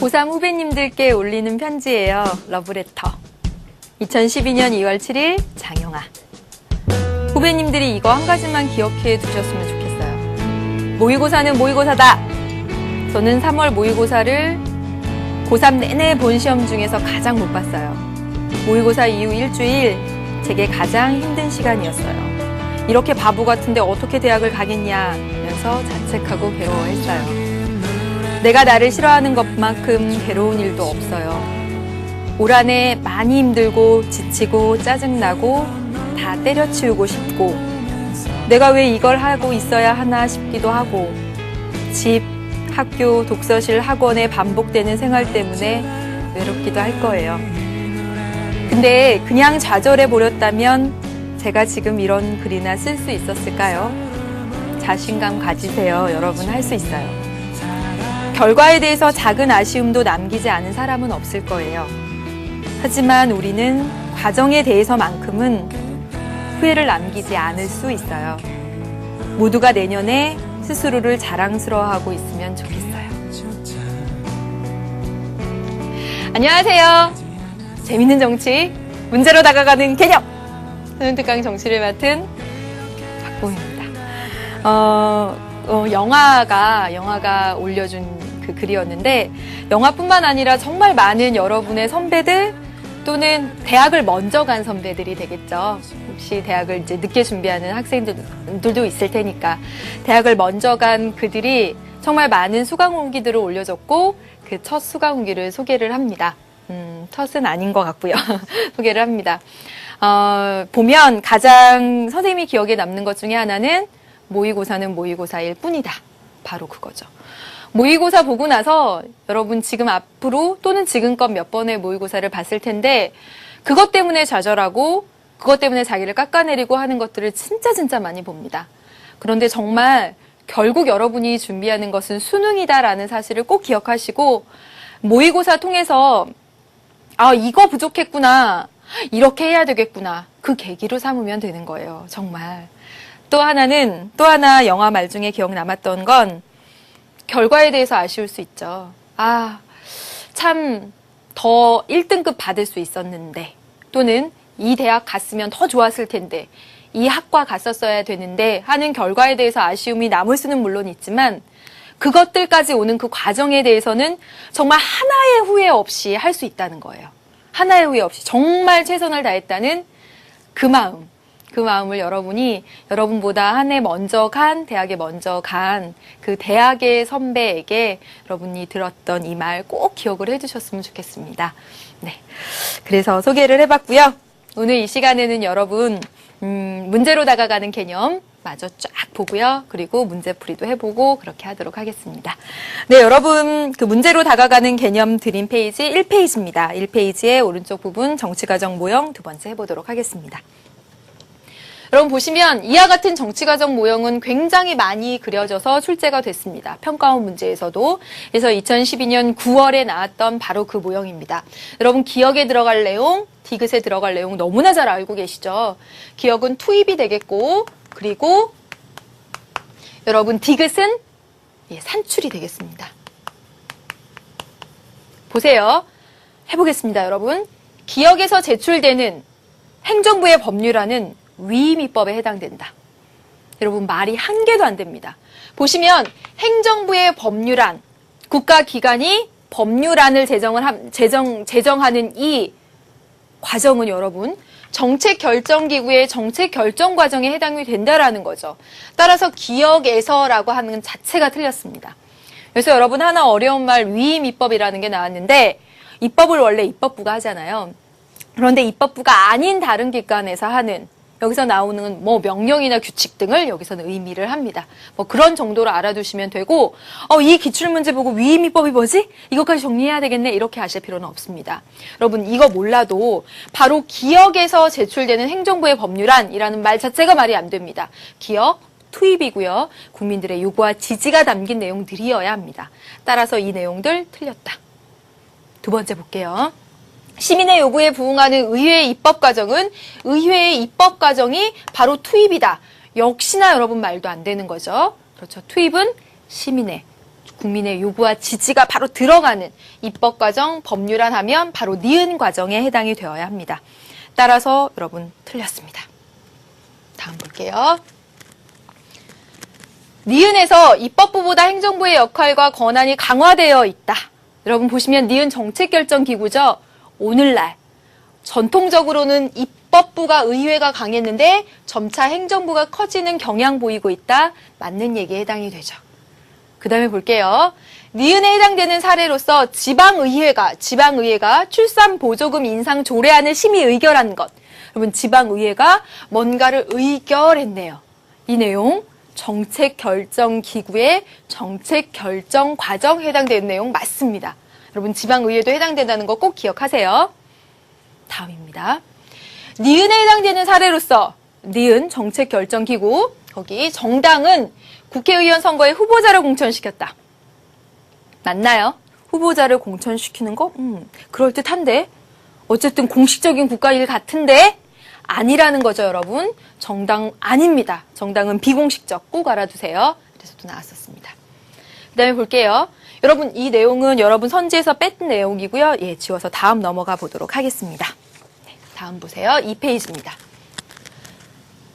고3 후배님들께 올리는 편지예요. 러브레터. 2012년 2월 7일 장영아. 후배님들이 이거 한 가지만 기억해 두셨으면 좋겠어요. 모의고사는 모의고사다. 저는 3월 모의고사를 고3 내내 본 시험 중에서 가장 못 봤어요. 모의고사 이후 일주일 제게 가장 힘든 시간이었어요. 이렇게 바보 같은데 어떻게 대학을 가겠냐면서 자책하고 괴로워했어요. 내가 나를 싫어하는 것만큼 괴로운 일도 없어요. 올 한 해 많이 힘들고 지치고 짜증나고 다 때려치우고 싶고 내가 왜 이걸 하고 있어야 하나 싶기도 하고 집, 학교, 독서실, 학원에 반복되는 생활 때문에 외롭기도 할 거예요. 근데 그냥 좌절해버렸다면 제가 지금 이런 글이나 쓸 수 있었을까요? 자신감 가지세요. 여러분 할 수 있어요. 결과에 대해서 작은 아쉬움도 남기지 않은 사람은 없을 거예요. 하지만 우리는 과정에 대해서만큼은 후회를 남기지 않을 수 있어요. 모두가 내년에 스스로를 자랑스러워하고 있으면 좋겠어요. 안녕하세요. 재밌는 정치, 문제로 다가가는 개념. 소년특강 정치를 맡은 박보입니다. 영화가 올려준 그 글이었는데 영화뿐만 아니라 정말 많은 여러분의 선배들 또는 대학을 먼저 간 선배들이 되겠죠. 혹시 대학을 이제 늦게 준비하는 학생들도 있을 테니까 대학을 먼저 간 그들이 정말 많은 수강후기들을 올려줬고 그 첫 수강후기를 소개를 합니다. 첫은 아닌 것 같고요. 소개를 합니다. 보면 가장 선생님이 기억에 남는 것 중에 하나는 모의고사는 모의고사일 뿐이다. 바로 그거죠. 모의고사 보고 나서 여러분 지금 앞으로 또는 지금껏 몇 번의 모의고사를 봤을 텐데 그것 때문에 좌절하고 그것 때문에 자기를 깎아내리고 하는 것들을 진짜 많이 봅니다. 그런데 정말 결국 여러분이 준비하는 것은 수능이다라는 사실을 꼭 기억하시고 모의고사 통해서 이거 부족했구나. 이렇게 해야 되겠구나. 그 계기로 삼으면 되는 거예요. 정말. 또 하나 영화 말 중에 기억 남았던 건 결과에 대해서 아쉬울 수 있죠. 참 더 1등급 받을 수 있었는데 또는 이 대학 갔으면 더 좋았을 텐데 이 학과 갔었어야 되는데 하는 결과에 대해서 아쉬움이 남을 수는 물론 있지만 그것들까지 오는 그 과정에 대해서는 정말 하나의 후회 없이 할 수 있다는 거예요. 하나의 후회 없이 정말 최선을 다했다는 그 마음을 여러분보다 한 해 먼저 간, 대학에 먼저 간 그 대학의 선배에게 여러분이 들었던 이 말 꼭 기억을 해두셨으면 좋겠습니다. 네. 그래서 소개를 해봤고요. 오늘 이 시간에는 여러분, 문제로 다가가는 개념 마저 쫙 보고요. 그리고 문제풀이도 해보고 그렇게 하도록 하겠습니다. 네, 여러분 그 문제로 다가가는 개념 드린 페이지 1페이지입니다. 1페이지의 오른쪽 부분 정치과정 모형 두 번째 해보도록 하겠습니다. 여러분 보시면 이와 같은 정치과정 모형은 굉장히 많이 그려져서 출제가 됐습니다. 평가원 문제에서도. 그래서 2012년 9월에 나왔던 바로 그 모형입니다. 여러분 기억에 들어갈 내용, 디귿에 들어갈 내용 너무나 잘 알고 계시죠? 기억은 투입이 되겠고 그리고 여러분 디귿은 산출이 되겠습니다. 보세요. 해보겠습니다, 여러분. 기억에서 제출되는 행정부의 법률안은 위임위법에 해당된다. 여러분 말이 한 개도 안 됩니다. 보시면 행정부의 법률안, 국가기관이 법률안을 제정하는 이 과정은 여러분 정책결정기구의 정책결정 과정에 해당이 된다라는 거죠. 따라서 기억에서라고 하는 자체가 틀렸습니다. 그래서 여러분 하나 어려운 말 위임위법이라는 게 나왔는데 입법을 원래 입법부가 하잖아요. 그런데 입법부가 아닌 다른 기관에서 하는 여기서 나오는 명령이나 규칙 등을 여기서는 의미를 합니다. 그런 정도로 알아두시면 되고 이 기출문제 보고 위임위법이 뭐지? 이것까지 정리해야 되겠네 이렇게 하실 필요는 없습니다. 여러분 이거 몰라도 바로 기억에서 제출되는 행정부의 법률안이라는 말 자체가 말이 안 됩니다. 기억, 투입이고요. 국민들의 요구와 지지가 담긴 내용들이어야 합니다. 따라서 이 내용들 틀렸다. 두 번째 볼게요. 시민의 요구에 부응하는 의회의 입법 과정은 의회의 입법 과정이 바로 투입이다. 역시나 여러분 말도 안 되는 거죠. 그렇죠. 투입은 시민의 국민의 요구와 지지가 바로 들어가는 입법 과정, 법률안 하면 바로 니은 과정에 해당이 되어야 합니다. 따라서 여러분 틀렸습니다. 다음 볼게요. 니은에서 입법부보다 행정부의 역할과 권한이 강화되어 있다. 여러분 보시면 니은 정책결정기구죠. 오늘날 전통적으로는 입법부가 의회가 강했는데 점차 행정부가 커지는 경향 보이고 있다. 맞는 얘기에 해당이 되죠. 그 다음에 볼게요. 니은에 해당되는 사례로서 지방의회가 출산보조금 인상 조례안을 심의 의결한 것. 여러분 지방의회가 뭔가를 의결했네요. 이 내용 정책결정기구의 정책결정 과정 해당되는 내용 맞습니다. 여러분 지방의회도 해당된다는 거 꼭 기억하세요. 다음입니다. 니은에 해당되는 사례로서 니은 정책결정기구 거기 정당은 국회의원 선거에 후보자를 공천시켰다. 맞나요? 후보자를 공천시키는 거? 그럴듯한데? 어쨌든 공식적인 국가일 같은데? 아니라는 거죠, 여러분. 정당 아닙니다. 정당은 비공식적 꼭 알아두세요. 그래서 또 나왔었습니다. 그 다음에 볼게요. 여러분 이 내용은 여러분 선지에서 뺀 내용이고요. 예, 지워서 다음 넘어가 보도록 하겠습니다. 네, 다음 보세요. 2페이지입니다.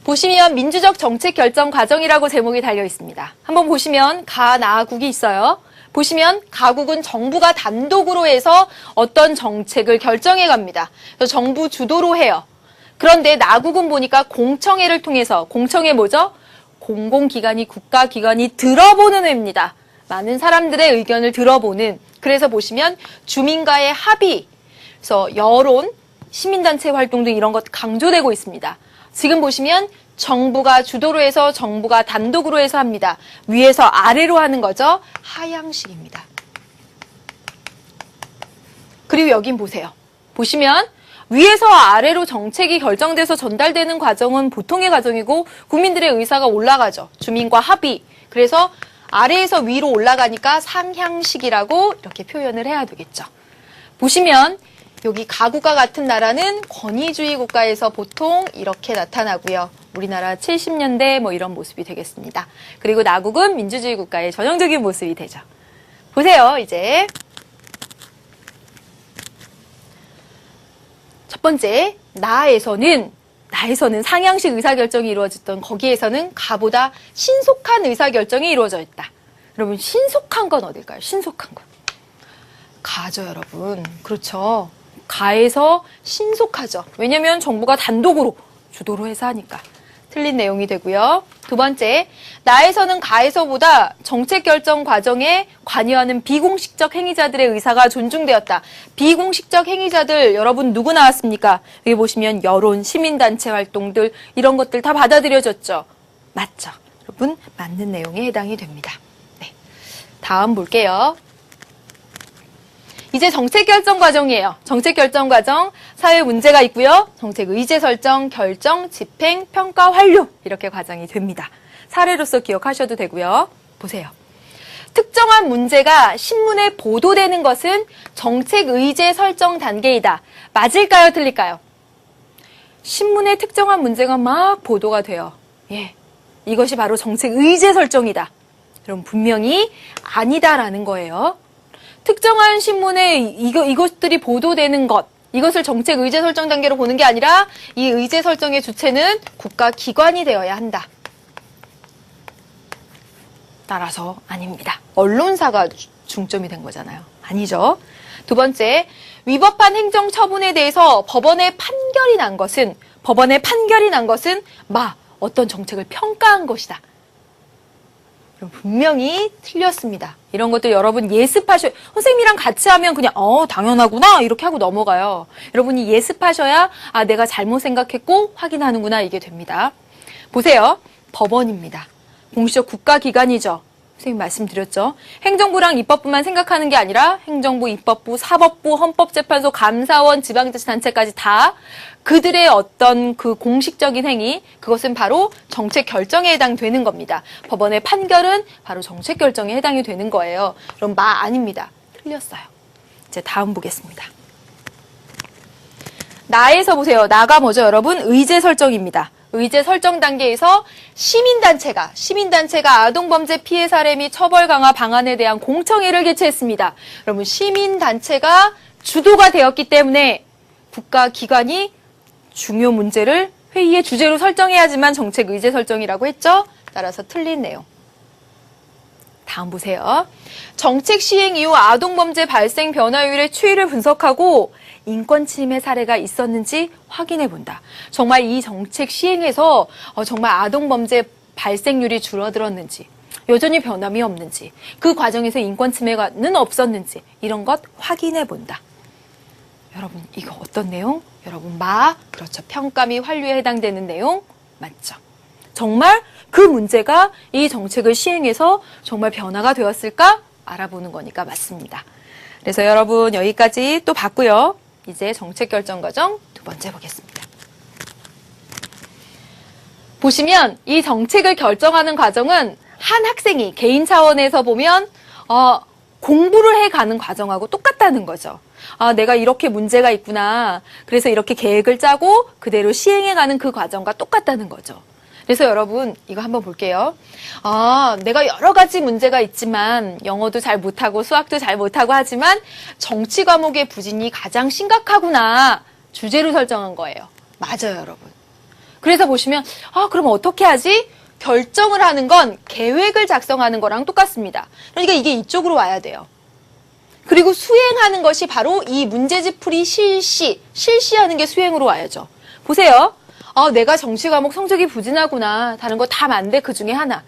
보시면 민주적 정책 결정 과정이라고 제목이 달려 있습니다. 한번 보시면 가나국이 있어요. 보시면 가국은 정부가 단독으로 해서 어떤 정책을 결정해 갑니다. 그래서 정부 주도로 해요. 그런데 나국은 보니까 공청회를 통해서, 공청회 뭐죠? 공공기관이 국가기관이 들어보는 회입니다. 많은 사람들의 의견을 들어보는. 그래서 보시면 주민과의 합의, 그래서 여론, 시민단체 활동 등 이런 것 강조되고 있습니다. 지금 보시면 정부가 주도로 해서 정부가 단독으로 해서 합니다. 위에서 아래로 하는 거죠. 하향식입니다. 그리고 여긴 보세요. 보시면 위에서 아래로 정책이 결정돼서 전달되는 과정은 보통의 과정이고 국민들의 의사가 올라가죠. 주민과 합의. 그래서 아래에서 위로 올라가니까 상향식이라고 이렇게 표현을 해야 되겠죠. 보시면 여기 가국과 같은 나라는 권위주의 국가에서 보통 이렇게 나타나고요. 우리나라 70년대 뭐 이런 모습이 되겠습니다. 그리고 나국은 민주주의 국가의 전형적인 모습이 되죠. 보세요, 이제. 첫 번째, 나에서는 상향식 의사결정이 이루어졌던 거기에서는 가보다 신속한 의사결정이 이루어져 있다. 여러분, 신속한 건 어딜까요? 신속한 건. 가죠, 여러분. 그렇죠. 가에서 신속하죠. 왜냐면 정부가 단독으로 주도로 해서 하니까. 틀린 내용이 되고요. 두 번째, 나에서는 가에서보다 정책 결정 과정에 관여하는 비공식적 행위자들의 의사가 존중되었다. 비공식적 행위자들 여러분 누구 나왔습니까? 여기 보시면 여론, 시민단체 활동들 이런 것들 다 받아들여졌죠. 맞죠? 여러분 맞는 내용에 해당이 됩니다. 네, 다음 볼게요. 이제 정책 결정 과정이에요. 정책 결정 과정, 사회 문제가 있고요. 정책 의제 설정, 결정, 집행, 평가, 완료 이렇게 과정이 됩니다. 사례로서 기억하셔도 되고요. 보세요. 특정한 문제가 신문에 보도되는 것은 정책 의제 설정 단계이다. 맞을까요? 틀릴까요? 신문에 특정한 문제가 막 보도가 돼요. 예, 이것이 바로 정책 의제 설정이다. 그럼 분명히 아니다라는 거예요. 특정한 신문에 이것들이 보도되는 것, 이것을 정책 의제 설정 단계로 보는 게 아니라 이 의제 설정의 주체는 국가기관이 되어야 한다. 따라서 아닙니다. 언론사가 중점이 된 거잖아요. 아니죠. 두 번째, 위법한 행정처분에 대해서 법원의 판결이 난 것은 어떤 정책을 평가한 것이다. 분명히 틀렸습니다. 이런 것들 여러분 예습하셔야, 선생님이랑 같이 하면 그냥 당연하구나 이렇게 하고 넘어가요. 여러분이 예습하셔야 내가 잘못 생각했고 확인하는구나 이게 됩니다. 보세요. 법원입니다. 공식적 국가기관이죠. 선생님 말씀드렸죠. 행정부랑 입법부만 생각하는 게 아니라 행정부, 입법부, 사법부, 헌법재판소, 감사원, 지방자치단체까지 다 그들의 어떤 그 공식적인 행위, 그것은 바로 정책 결정에 해당되는 겁니다. 법원의 판결은 바로 정책 결정에 해당이 되는 거예요. 그럼 아닙니다. 틀렸어요. 이제 다음 보겠습니다. 나에서 보세요. 나가 뭐죠, 여러분? 의제 설정입니다. 의제 설정 단계에서 시민단체가 아동범죄 피해 사례 및 처벌 강화 방안에 대한 공청회를 개최했습니다. 여러분, 시민단체가 주도가 되었기 때문에 국가기관이 중요 문제를 회의의 주제로 설정해야지만 정책 의제 설정이라고 했죠. 따라서 틀린 내용. 다음 보세요. 정책 시행 이후 아동범죄 발생 변화율의 추이를 분석하고 인권 침해 사례가 있었는지 확인해 본다. 정말 이 정책 시행에서 정말 아동범죄 발생률이 줄어들었는지, 여전히 변함이 없는지, 그 과정에서 인권 침해는 없었는지 이런 것 확인해 본다. 여러분, 이거 어떤 내용? 여러분, 그렇죠. 평가 및 환류에 해당되는 내용 맞죠? 정말 그 문제가 이 정책을 시행해서 정말 변화가 되었을까? 알아보는 거니까 맞습니다. 그래서 여러분, 여기까지 또 봤고요. 이제 정책 결정 과정 두 번째 보겠습니다. 보시면 이 정책을 결정하는 과정은 한 학생이 개인 차원에서 보면 공부를 해가는 과정하고 똑같다는 거죠. 내가 이렇게 문제가 있구나. 그래서 이렇게 계획을 짜고 그대로 시행해가는 그 과정과 똑같다는 거죠. 그래서 여러분, 이거 한번 볼게요. 내가 여러 가지 문제가 있지만 영어도 잘 못하고 수학도 잘 못하고 하지만 정치 과목의 부진이 가장 심각하구나. 주제로 설정한 거예요. 맞아요, 여러분. 그래서 보시면 그럼 어떻게 하지? 결정을 하는 건 계획을 작성하는 거랑 똑같습니다. 그러니까 이게 이쪽으로 와야 돼요. 그리고 수행하는 것이 바로 이 문제집 풀이 실시하는 게 수행으로 와야죠. 보세요. 내가 정치 과목 성적이 부진하구나. 다른 거 다 많은데 그 중에 하나.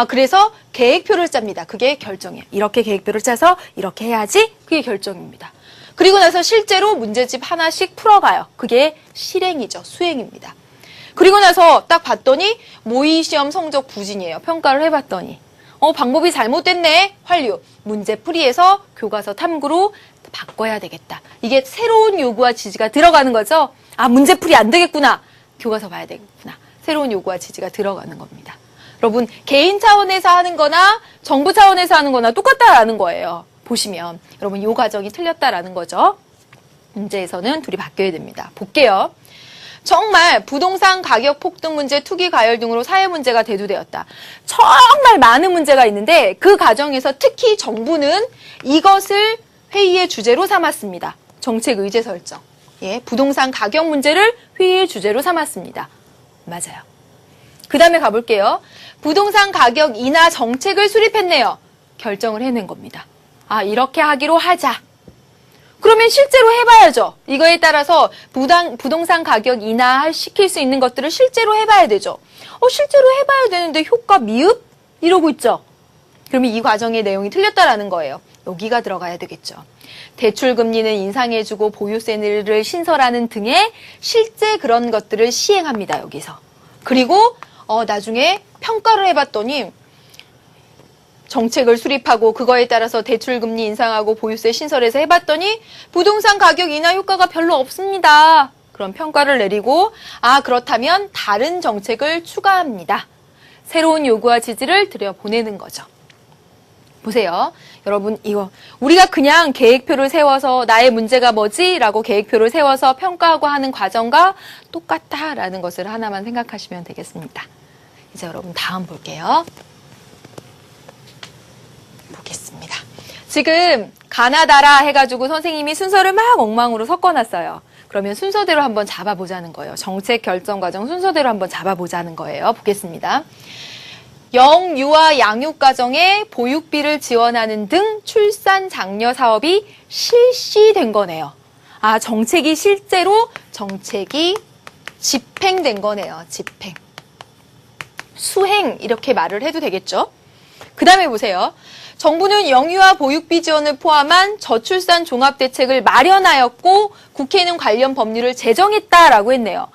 그래서 계획표를 짭니다. 그게 결정이에요. 이렇게 계획표를 짜서 이렇게 해야지. 그게 결정입니다. 그리고 나서 실제로 문제집 하나씩 풀어가요. 그게 실행이죠. 수행입니다. 그리고 나서 딱 봤더니 모의시험 성적 부진이에요. 평가를 해봤더니. 방법이 잘못됐네. 환류. 문제풀이에서 교과서 탐구로 바꿔야 되겠다. 이게 새로운 요구와 지지가 들어가는 거죠. 문제풀이 안 되겠구나. 교과서 봐야 되겠구나. 새로운 요구와 지지가 들어가는 겁니다. 여러분, 개인 차원에서 하는 거나 정부 차원에서 하는 거나 똑같다라는 거예요. 보시면. 여러분, 이 과정이 틀렸다라는 거죠. 문제에서는 둘이 바뀌어야 됩니다. 볼게요. 정말 부동산 가격 폭등 문제, 투기 가열 등으로 사회 문제가 대두되었다. 정말 많은 문제가 있는데 그 과정에서 특히 정부는 이것을 회의의 주제로 삼았습니다. 정책 의제 설정. 부동산 가격 문제를 회의의 주제로 삼았습니다. 맞아요. 그 다음에 가볼게요. 부동산 가격 인하 정책을 수립했네요. 결정을 해낸 겁니다. 이렇게 하기로 하자. 그러면 실제로 해봐야죠. 이거에 따라서 부동산 가격 인하시킬 수 있는 것들을 실제로 해봐야 되죠. 실제로 해봐야 되는데 효과 미흡? 이러고 있죠. 그러면 이 과정의 내용이 틀렸다라는 거예요. 여기가 들어가야 되겠죠. 대출금리는 인상해주고 보유세를 신설하는 등의 실제 그런 것들을 시행합니다. 여기서. 그리고 나중에 평가를 해봤더니 정책을 수립하고 그거에 따라서 대출금리 인상하고 보유세 신설해서 해봤더니 부동산 가격 인하 효과가 별로 없습니다. 그런 평가를 내리고 그렇다면 다른 정책을 추가합니다. 새로운 요구와 지지를 들여보내는 거죠. 보세요. 여러분, 이거 우리가 그냥 계획표를 세워서 나의 문제가 뭐지? 라고 계획표를 세워서 평가하고 하는 과정과 똑같다라는 것을 하나만 생각하시면 되겠습니다. 이제 여러분 다음 볼게요. 보겠습니다. 지금 가나다라 해가지고 선생님이 순서를 막 엉망으로 섞어놨어요. 그러면 순서대로 한번 잡아보자는 거예요. 정책 결정 과정 순서대로 한번 잡아보자는 거예요. 보겠습니다. 영유아 양육 가정에 보육비를 지원하는 등 출산 장려 사업이 실시된 거네요. 정책이 실제로 정책이 집행된 거네요. 집행. 수행 이렇게 말을 해도 되겠죠? 그 다음에 보세요. 정부는 영유아 보육비 지원을 포함한 저출산 종합대책을 마련하였고 국회는 관련 법률을 제정했다라고 했네요.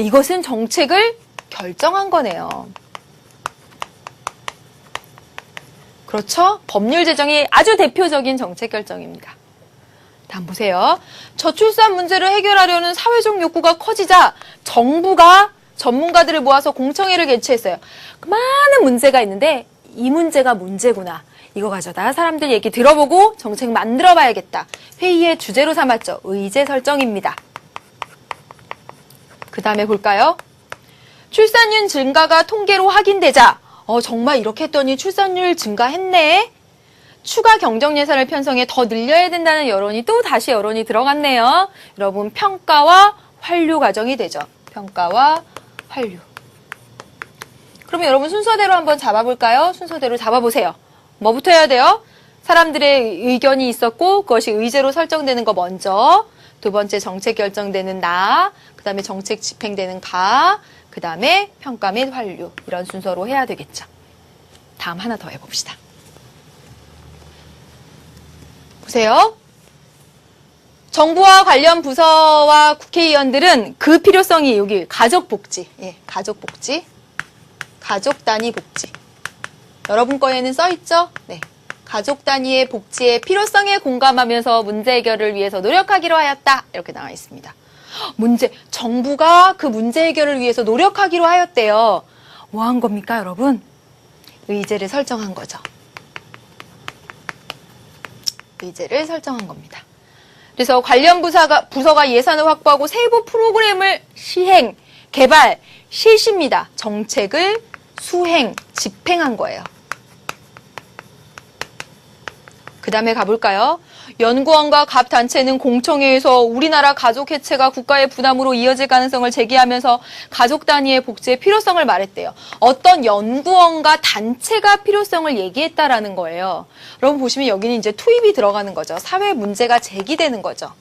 이것은 정책을 결정한 거네요. 그렇죠? 법률 제정이 아주 대표적인 정책 결정입니다. 다음 보세요. 저출산 문제를 해결하려는 사회적 욕구가 커지자 정부가 전문가들을 모아서 공청회를 개최했어요. 많은 문제가 있는데 이 문제가 문제구나. 이거 가져다 사람들 얘기 들어보고 정책 만들어 봐야겠다. 회의의 주제로 삼았죠. 의제 설정입니다. 그 다음에 볼까요? 출산율 증가가 통계로 확인되자 정말 이렇게 했더니 출산율 증가했네. 추가 경정 예산을 편성해 더 늘려야 된다는 여론이 또 다시 여론이 들어갔네요. 여러분 평가와 환류 과정이 되죠. 평가와 환류. 그러면 여러분 순서대로 한번 잡아볼까요? 순서대로 잡아보세요. 뭐부터 해야 돼요? 사람들의 의견이 있었고 그것이 의제로 설정되는 거 먼저. 두 번째 정책 결정되는 나. 그 다음에 정책 집행되는 가. 그 다음에 평가 및 환류. 이런 순서로 해야 되겠죠. 다음 하나 더 해봅시다. 보세요. 정부와 관련 부서와 국회의원들은 그 필요성이 여기 가족복지. 예, 가족복지. 가족 단위 복지. 여러분 거에는 써있죠? 네. 가족 단위의 복지의 필요성에 공감하면서 문제 해결을 위해서 노력하기로 하였다. 이렇게 나와 있습니다. 정부가 그 문제 해결을 위해서 노력하기로 하였대요. 뭐 한 겁니까, 여러분? 의제를 설정한 거죠. 의제를 설정한 겁니다. 그래서 관련 부서가 예산을 확보하고 세부 프로그램을 시행, 개발, 실시입니다. 정책을 수행, 집행한 거예요. 그 다음에 가볼까요? 연구원과 각 단체는 공청회에서 우리나라 가족 해체가 국가의 부담으로 이어질 가능성을 제기하면서 가족 단위의 복지의 필요성을 말했대요. 어떤 연구원과 단체가 필요성을 얘기했다라는 거예요. 여러분 보시면 여기는 이제 투입이 들어가는 거죠. 사회 문제가 제기되는 거죠.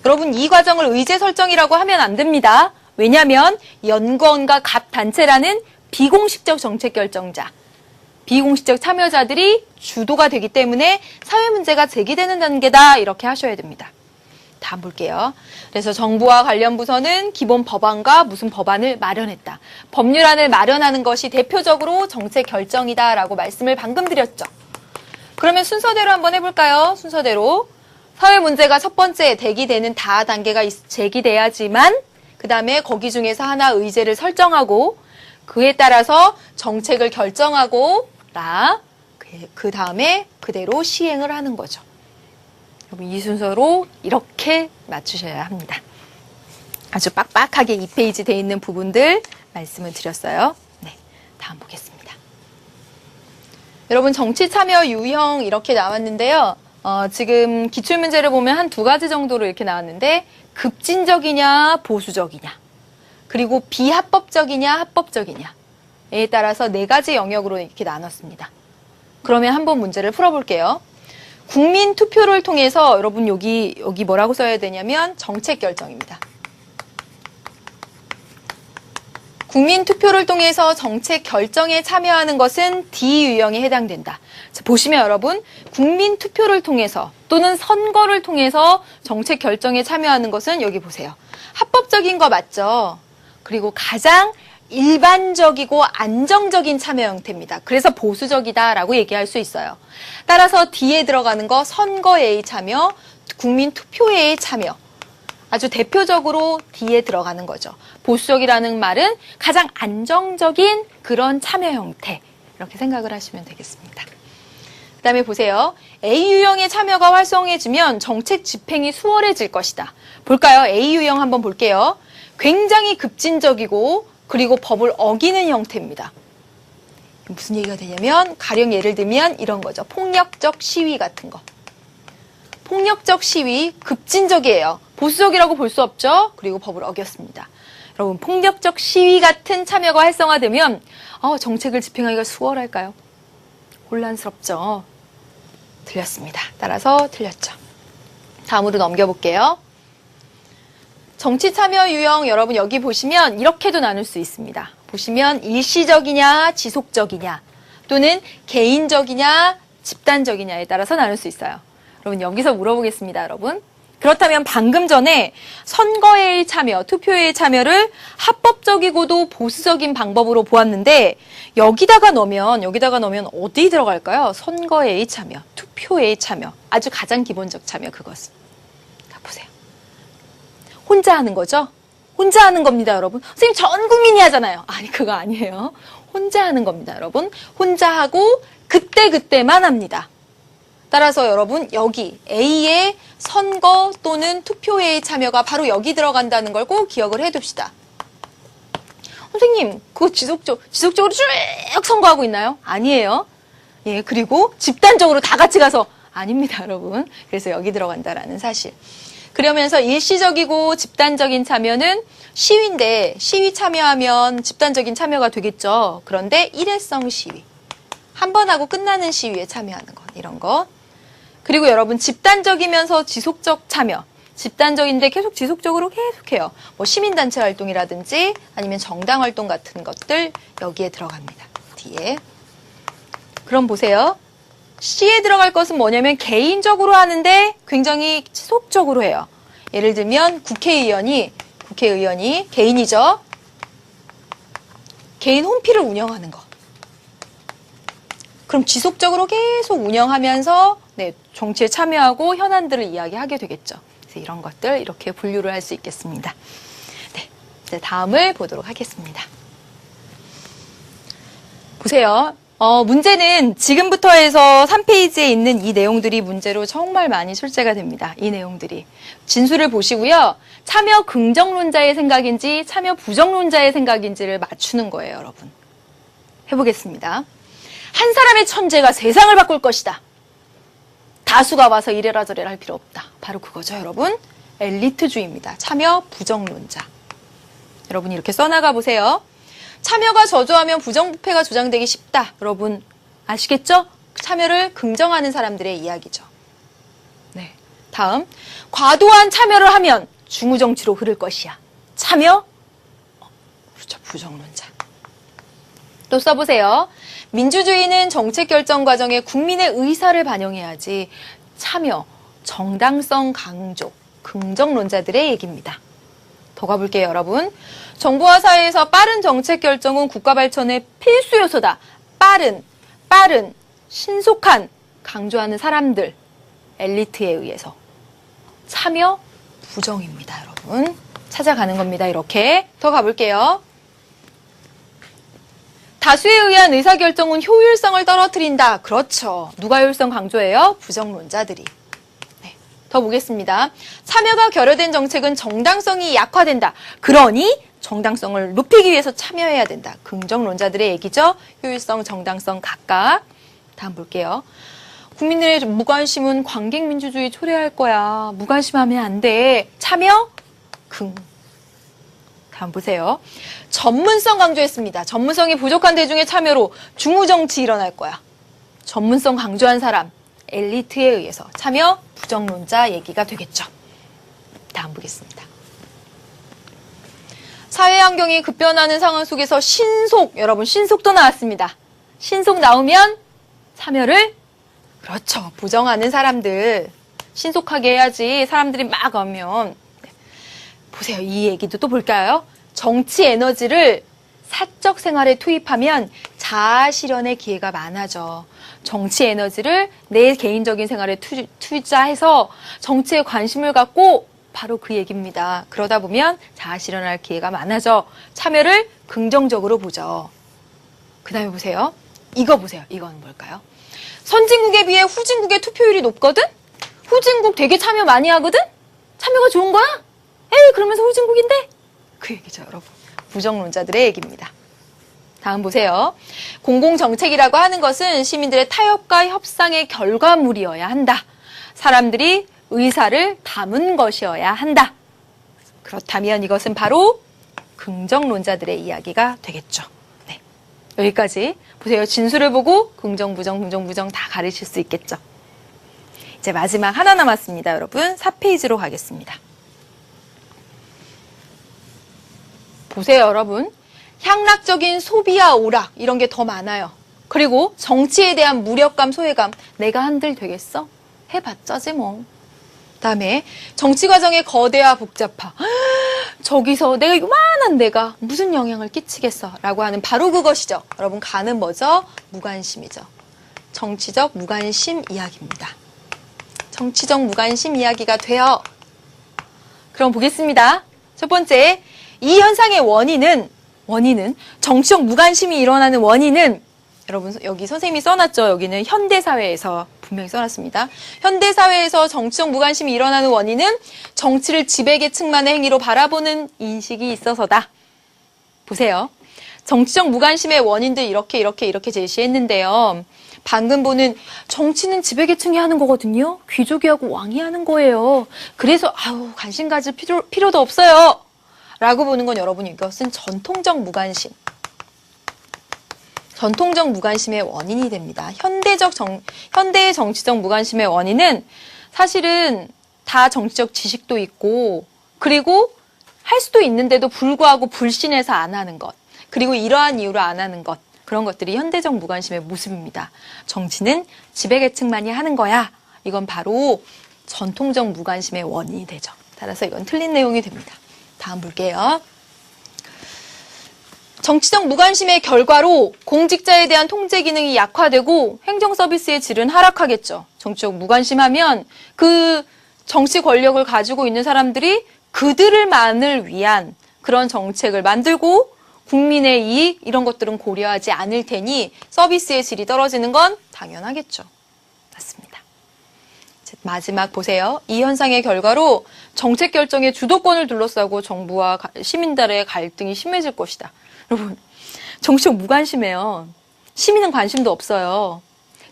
여러분 이 과정을 의제 설정이라고 하면 안 됩니다. 왜냐하면 연구원과 각 단체라는 비공식적 정책 결정자, 비공식적 참여자들이 주도가 되기 때문에 사회 문제가 제기되는 단계다 이렇게 하셔야 됩니다. 다음 볼게요. 그래서 정부와 관련 부서는 기본 법안과 무슨 법안을 마련했다. 법률안을 마련하는 것이 대표적으로 정책 결정이다라고 말씀을 방금 드렸죠. 그러면 순서대로 한번 해볼까요? 순서대로. 사회 문제가 첫 번째 대기되는 다 단계가 제기돼야지만 그 다음에 거기 중에서 하나 의제를 설정하고 그에 따라서 정책을 결정하고 그 다음에 그대로 시행을 하는 거죠. 여러분 이 순서로 이렇게 맞추셔야 합니다. 아주 빡빡하게 2페이지 돼 있는 부분들 말씀을 드렸어요. 네, 다음 보겠습니다. 여러분 정치 참여 유형 이렇게 나왔는데요. 지금 기출문제를 보면 한 두 가지 정도로 이렇게 나왔는데 급진적이냐 보수적이냐 그리고 비합법적이냐 합법적이냐에 따라서 네 가지 영역으로 이렇게 나눴습니다. 그러면 한번 문제를 풀어볼게요. 국민 투표를 통해서 여러분 여기 뭐라고 써야 되냐면 정책 결정입니다. 국민 투표를 통해서 정책 결정에 참여하는 것은 D 유형에 해당된다. 자, 보시면 여러분 국민 투표를 통해서 또는 선거를 통해서 정책 결정에 참여하는 것은 여기 보세요. 합법적인 거 맞죠? 그리고 가장 일반적이고 안정적인 참여 형태입니다. 그래서 보수적이다라고 얘기할 수 있어요. 따라서 D에 들어가는 거 선거에의 참여, 국민 투표에의 참여. 아주 대표적으로 D에 들어가는 거죠. 보수적이라는 말은 가장 안정적인 그런 참여 형태. 이렇게 생각을 하시면 되겠습니다. 그 다음에 보세요. A 유형의 참여가 활성해지면 정책 집행이 수월해질 것이다. 볼까요? A 유형 한번 볼게요. 굉장히 급진적이고 그리고 법을 어기는 형태입니다. 무슨 얘기가 되냐면 가령 예를 들면 이런 거죠. 폭력적 시위 같은 거. 폭력적 시위 급진적이에요. 보수적이라고 볼 수 없죠. 그리고 법을 어겼습니다. 여러분 폭력적 시위 같은 참여가 활성화되면 정책을 집행하기가 수월할까요? 혼란스럽죠. 틀렸습니다. 따라서 틀렸죠. 다음으로 넘겨볼게요. 정치 참여 유형 여러분 여기 보시면 이렇게도 나눌 수 있습니다. 보시면 일시적이냐 지속적이냐 또는 개인적이냐 집단적이냐에 따라서 나눌 수 있어요. 여러분 여기서 물어보겠습니다. 여러분 그렇다면 방금 전에 선거의 참여, 투표의 참여를 합법적이고도 보수적인 방법으로 보았는데 여기다가 넣으면 어디 들어갈까요? 선거의 참여, 투표의 참여, 아주 가장 기본적 참여 그것은. 자 보세요. 혼자 하는 거죠? 혼자 하는 겁니다, 여러분. 선생님, 전 국민이 하잖아요. 아니, 그거 아니에요. 혼자 하는 겁니다, 여러분. 혼자 하고 그때그때만 합니다. 따라서 여러분 여기 A의 선거 또는 투표회의 참여가 바로 여기 들어간다는 걸 꼭 기억을 해둡시다. 선생님, 그거 지속적으로 쭉 선거하고 있나요? 아니에요. 예, 그리고 집단적으로 다 같이 가서 아닙니다, 여러분. 그래서 여기 들어간다라는 사실. 그러면서 일시적이고 집단적인 참여는 시위인데 시위 참여하면 집단적인 참여가 되겠죠. 그런데 일회성 시위. 한 번 하고 끝나는 시위에 참여하는 것, 이런 것. 그리고 여러분 집단적이면서 지속적 참여. 집단적인데 계속 지속적으로 계속해요. 뭐 시민단체 활동이라든지 아니면 정당 활동 같은 것들 여기에 들어갑니다. 뒤에. 그럼 보세요. C에 들어갈 것은 뭐냐면 개인적으로 하는데 굉장히 지속적으로 해요. 예를 들면 국회의원이 개인이죠. 개인 홈피를 운영하는 거. 그럼 지속적으로 계속 운영하면서 네, 정치에 참여하고 현안들을 이야기하게 되겠죠. 그래서 이런 것들 이렇게 분류를 할 수 있겠습니다. 네, 이제 다음을 보도록 하겠습니다. 보세요. 문제는 지금부터 해서 3페이지에 있는 이 내용들이 문제로 정말 많이 출제가 됩니다. 이 내용들이. 진수를 보시고요. 참여 긍정론자의 생각인지 참여 부정론자의 생각인지를 맞추는 거예요, 여러분. 해보겠습니다. 한 사람의 천재가 세상을 바꿀 것이다. 다수가 와서 이래라 저래라 할 필요 없다. 바로 그거죠, 여러분. 엘리트주의입니다. 참여 부정론자. 여러분 이렇게 써나가 보세요. 참여가 저조하면 부정부패가 주장되기 쉽다. 여러분 아시겠죠? 참여를 긍정하는 사람들의 이야기죠. 네. 다음. 과도한 참여를 하면 중우정치로 흐를 것이야. 참여? 그렇죠. 부정론자. 또 써보세요. 민주주의는 정책 결정 과정에 국민의 의사를 반영해야지. 참여, 정당성 강조, 긍정론자들의 얘기입니다. 더 가볼게요, 여러분. 정부와 사회에서 빠른 정책 결정은 국가 발전의 필수 요소다. 빠른, 신속한 강조하는 사람들, 엘리트에 의해서. 참여, 부정입니다, 여러분. 찾아가는 겁니다, 이렇게. 더 가볼게요. 다수에 의한 의사결정은 효율성을 떨어뜨린다. 그렇죠. 누가 효율성 강조해요? 부정론자들이. 네. 더 보겠습니다. 참여가 결여된 정책은 정당성이 약화된다. 그러니 정당성을 높이기 위해서 참여해야 된다. 긍정론자들의 얘기죠. 효율성, 정당성 각각. 다음 볼게요. 국민들의 무관심은 관객민주주의 초래할 거야. 무관심하면 안 돼. 참여? 다음 보세요. 전문성 강조했습니다. 전문성이 부족한 대중의 참여로 중우정치 일어날 거야. 전문성 강조한 사람, 엘리트에 의해서 참여 부정론자 얘기가 되겠죠. 다음 보겠습니다. 사회 환경이 급변하는 상황 속에서 신속, 여러분 신속도 나왔습니다. 신속 나오면 참여를 그렇죠. 부정하는 사람들. 신속하게 해야지 사람들이 막 오면. 보세요. 이 얘기도 또 볼까요? 정치 에너지를 사적 생활에 투입하면 자아 실현의 기회가 많아져. 정치 에너지를 내 개인적인 생활에 투자해서 정치에 관심을 갖고 바로 그 얘기입니다. 그러다 보면 자아 실현할 기회가 많아져. 참여를 긍정적으로 보죠. 그 다음에 보세요. 이거 보세요. 이건 뭘까요? 선진국에 비해 후진국의 투표율이 높거든? 후진국 되게 참여 많이 하거든? 참여가 좋은 거야? 에이, 그러면서 후진국인데? 그 얘기죠, 여러분. 부정론자들의 얘기입니다. 다음 보세요. 공공정책이라고 하는 것은 시민들의 타협과 협상의 결과물이어야 한다. 사람들이 의사를 담은 것이어야 한다. 그렇다면 이것은 바로 긍정론자들의 이야기가 되겠죠. 네. 여기까지 보세요. 진수를 보고 긍정, 부정 다 가르칠 수 있겠죠. 이제 마지막 하나 남았습니다, 여러분. 4페이지로 가겠습니다. 보세요, 여러분. 향락적인 소비와 오락 이런 게 더 많아요. 그리고 정치에 대한 무력감, 소외감. 내가 한들 되겠어? 해봤자지 뭐. 그다음에 정치 과정의 거대화, 복잡화. 저기서 내가 요만한 내가 무슨 영향을 끼치겠어? 라고 하는 바로 그것이죠. 여러분 가는 뭐죠? 무관심이죠. 정치적 무관심 이야기입니다. 정치적 무관심 이야기가 돼요. 그럼 보겠습니다. 첫 번째, 이 현상의 원인은 정치적 무관심이 일어나는 원인은 여러분 여기 선생님이 써놨죠. 여기는 현대사회에서 분명히 써놨습니다. 현대사회에서 정치적 무관심이 일어나는 원인은 정치를 지배계층만의 행위로 바라보는 인식이 있어서다. 보세요. 정치적 무관심의 원인들 이렇게 제시했는데요. 방금 보는 정치는 지배계층이 하는 거거든요. 귀족이 하고 왕이 하는 거예요. 그래서 관심 가질 필요도 없어요. 라고 보는 건 여러분 이것은 전통적 무관심. 전통적 무관심의 원인이 됩니다. 현대의 정치적 무관심의 원인은 사실은 다 정치적 지식도 있고 그리고 할 수도 있는데도 불구하고 불신해서 안 하는 것. 그리고 이러한 이유로 안 하는 것. 그런 것들이 현대적 무관심의 모습입니다. 정치는 지배계층만이 하는 거야. 이건 바로 전통적 무관심의 원인이 되죠. 따라서 이건 틀린 내용이 됩니다. 다음 볼게요. 정치적 무관심의 결과로 공직자에 대한 통제 기능이 약화되고 행정 서비스의 질은 하락하겠죠. 정치적 무관심하면 그 정치 권력을 가지고 있는 사람들이 그들만을 위한 그런 정책을 만들고 국민의 이익 이런 것들은 고려하지 않을 테니 서비스의 질이 떨어지는 건 당연하겠죠. 맞습니다. 마지막 보세요. 이 현상의 결과로 정책 결정의 주도권을 둘러싸고 정부와 시민들의 갈등이 심해질 것이다. 여러분, 정치적 무관심해요. 시민은 관심도 없어요.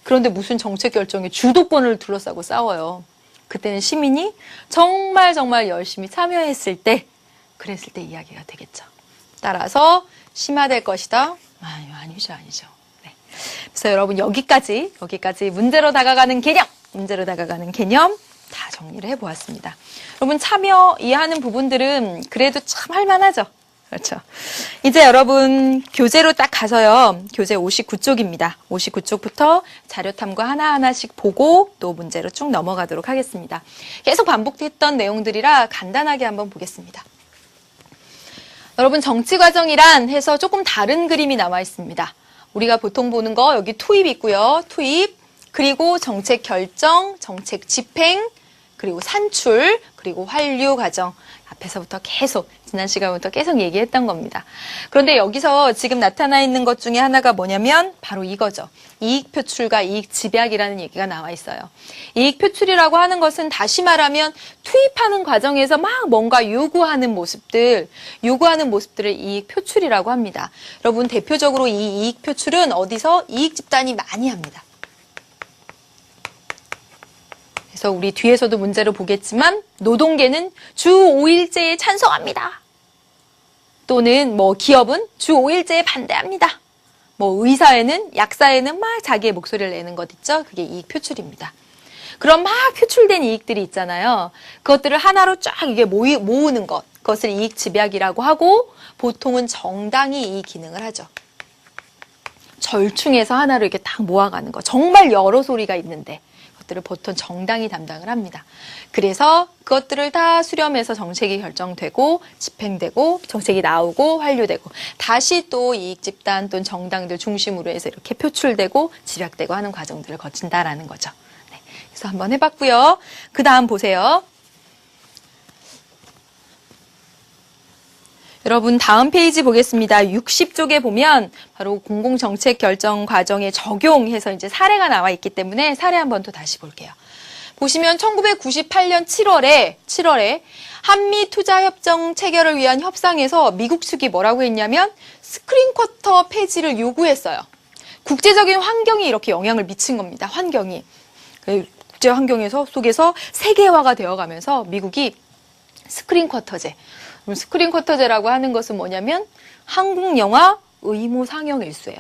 그런데 무슨 정책 결정에 주도권을 둘러싸고 싸워요. 그때는 시민이 정말 열심히 참여했을 때, 그랬을 때 이야기가 되겠죠. 따라서 심화될 것이다. 아니죠. 네. 그래서 여러분 여기까지 문제로 다가가는 개념 다 정리를 해보았습니다. 여러분 참여 이해하는 부분들은 그래도 참 할만하죠. 그렇죠. 이제 여러분 교재로 딱 가서요. 교재 59쪽입니다. 59쪽부터 자료 탐구 하나하나씩 보고 또 문제로 쭉 넘어가도록 하겠습니다. 계속 반복됐던 내용들이라 간단하게 한번 보겠습니다. 여러분 정치과정이란 해서 조금 다른 그림이 나와 있습니다. 우리가 보통 보는 거 여기 투입 있고요. 투입, 그리고 정책 결정, 정책 집행, 그리고 산출, 그리고 환류 과정. 앞에서부터 계속 지난 시간부터 계속 얘기했던 겁니다. 그런데 여기서 지금 나타나 있는 것 중에 하나가 뭐냐면 바로 이거죠. 이익 표출과 이익 집약이라는 얘기가 나와 있어요. 이익 표출이라고 하는 것은 다시 말하면 투입하는 과정에서 막 뭔가 요구하는 모습들을 이익 표출이라고 합니다. 여러분 대표적으로 이 이익 표출은 어디서 이익 집단이 많이 합니다. 그래서 우리 뒤에서도 문제로 보겠지만 노동계는 주 5일제에 찬성합니다. 또는 기업은 주 5일제에 반대합니다. 의사에는 약사에는 막 자기의 목소리를 내는 것 있죠. 그게 이익 표출입니다. 그럼 막 표출된 이익들이 있잖아요. 그것들을 하나로 쫙 이게 모으는 것. 그것을 이익 집약이라고 하고 보통은 정당이 이 기능을 하죠. 절충해서 하나로 이렇게 딱 모아가는 거. 정말 여러 소리가 있는데 것들을 보통 정당이 담당을 합니다. 그래서 그것들을 다 수렴해서 정책이 결정되고 집행되고 정책이 나오고 환류되고 다시 또 이익 집단 또는 정당들 중심으로 해서 이렇게 표출되고 집약되고 하는 과정들을 거친다라는 거죠. 네, 그래서 한번 해봤고요. 그 다음 보세요. 여러분 다음 페이지 보겠습니다. 60쪽에 보면 바로 공공정책 결정 과정에 적용해서 이제 사례가 나와 있기 때문에 사례 한번 또 다시 볼게요. 보시면 1998년 7월에 한미 투자협정 체결을 위한 협상에서 미국 측이 뭐라고 했냐면 스크린 쿼터 폐지를 요구했어요. 국제적인 환경이 이렇게 영향을 미친 겁니다. 환경이. 국제 환경에서 속에서 세계화가 되어가면서 미국이 스크린 쿼터제. 스크린 쿼터제라고 하는 것은 뭐냐면 한국 영화 의무 상영 일수예요.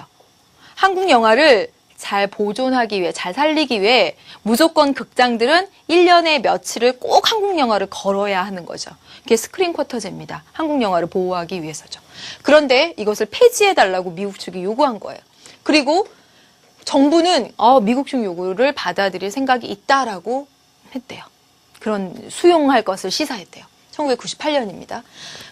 한국 영화를 잘 보존하기 위해, 잘 살리기 위해 무조건 극장들은 1년에 며칠을 꼭 한국 영화를 걸어야 하는 거죠. 그게 스크린 쿼터제입니다. 한국 영화를 보호하기 위해서죠. 그런데 이것을 폐지해달라고 미국 측이 요구한 거예요. 그리고 정부는 미국 측 요구를 받아들일 생각이 있다라고 했대요. 그런 수용할 것을 시사했대요. 1998년입니다.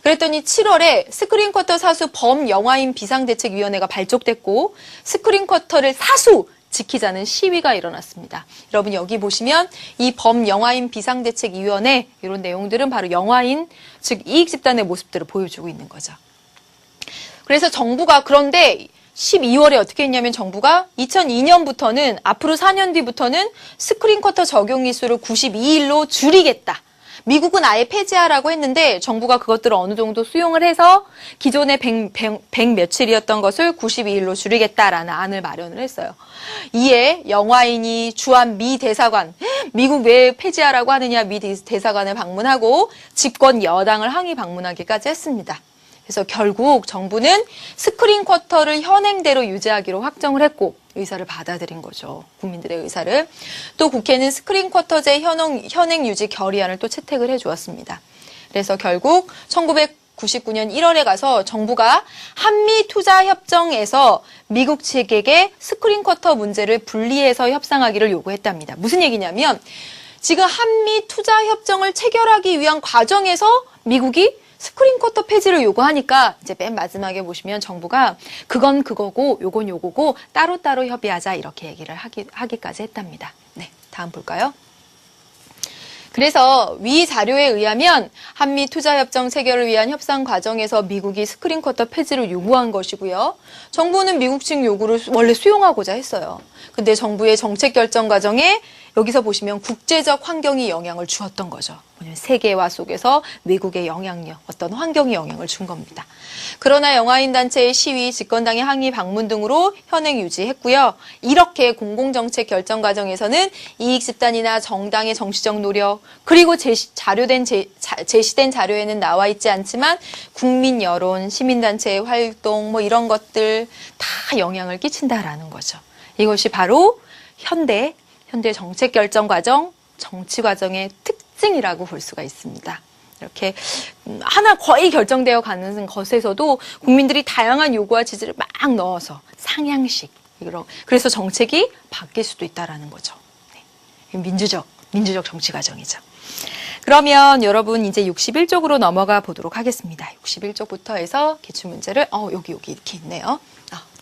그랬더니 7월에 스크린 쿼터 사수 범영화인 비상대책위원회가 발족됐고 스크린 쿼터를 사수 지키자는 시위가 일어났습니다. 여러분 여기 보시면 이 범영화인 비상대책위원회 이런 내용들은 바로 영화인 즉 이익집단의 모습들을 보여주고 있는 거죠. 그래서 정부가 그런데 12월에 어떻게 했냐면 정부가 2002년부터는 앞으로 4년 뒤부터는 스크린 쿼터 적용 일수를 92일로 줄이겠다. 미국은 아예 폐지하라고 했는데 정부가 그것들을 어느 정도 수용을 해서 기존의 100 며칠이었던 것을 92일로 줄이겠다라는 안을 마련을 했어요. 이에 영화인이 주한 미 대사관, 미국 왜 폐지하라고 하느냐 미 대사관을 방문하고 집권 여당을 항의 방문하기까지 했습니다. 그래서 결국 정부는 스크린 쿼터를 현행대로 유지하기로 확정을 했고 의사를 받아들인 거죠. 국민들의 의사를. 또 국회는 스크린 쿼터제 현행 유지 결의안을 또 채택을 해주었습니다. 그래서 결국 1999년 1월에 가서 정부가 한미투자협정에서 미국 측에게 스크린 쿼터 문제를 분리해서 협상하기를 요구했답니다. 무슨 얘기냐면 지금 한미투자협정을 체결하기 위한 과정에서 미국이 스크린 쿼터 폐지를 요구하니까 이제 맨 마지막에 보시면 정부가 그건 그거고 요건 요거고 따로따로 협의하자 이렇게 얘기를 하기까지 했답니다. 네, 다음 볼까요? 그래서 위 자료에 의하면 한미 투자협정 체결을 위한 협상 과정에서 미국이 스크린 쿼터 폐지를 요구한 것이고요. 정부는 미국 측 요구를 원래 수용하고자 했어요. 근데 정부의 정책 결정 과정에 여기서 보시면 국제적 환경이 영향을 주었던 거죠. 뭐냐면 세계화 속에서 미국의 영향력, 어떤 환경이 영향을 준 겁니다. 그러나 영화인 단체의 시위, 집권당의 항의 방문 등으로 현행 유지했고요. 이렇게 공공정책 결정 과정에서는 이익 집단이나 정당의 정치적 노력, 그리고 제시된 자료에는 나와 있지 않지만 국민 여론, 시민단체의 활동 뭐 이런 것들 다 영향을 끼친다라는 거죠. 이것이 바로 현대 정책 결정 과정, 정치 과정의 특징이라고 볼 수가 있습니다. 이렇게 하나 거의 결정되어 가는 것에서도 국민들이 다양한 요구와 지지를 막 넣어서 상향식, 그래서 정책이 바뀔 수도 있다라는 거죠. 네. 민주적 정치 과정이죠. 그러면 여러분 이제 61쪽으로 넘어가 보도록 하겠습니다. 61쪽부터 해서 기출문제를 여기 이렇게 있네요.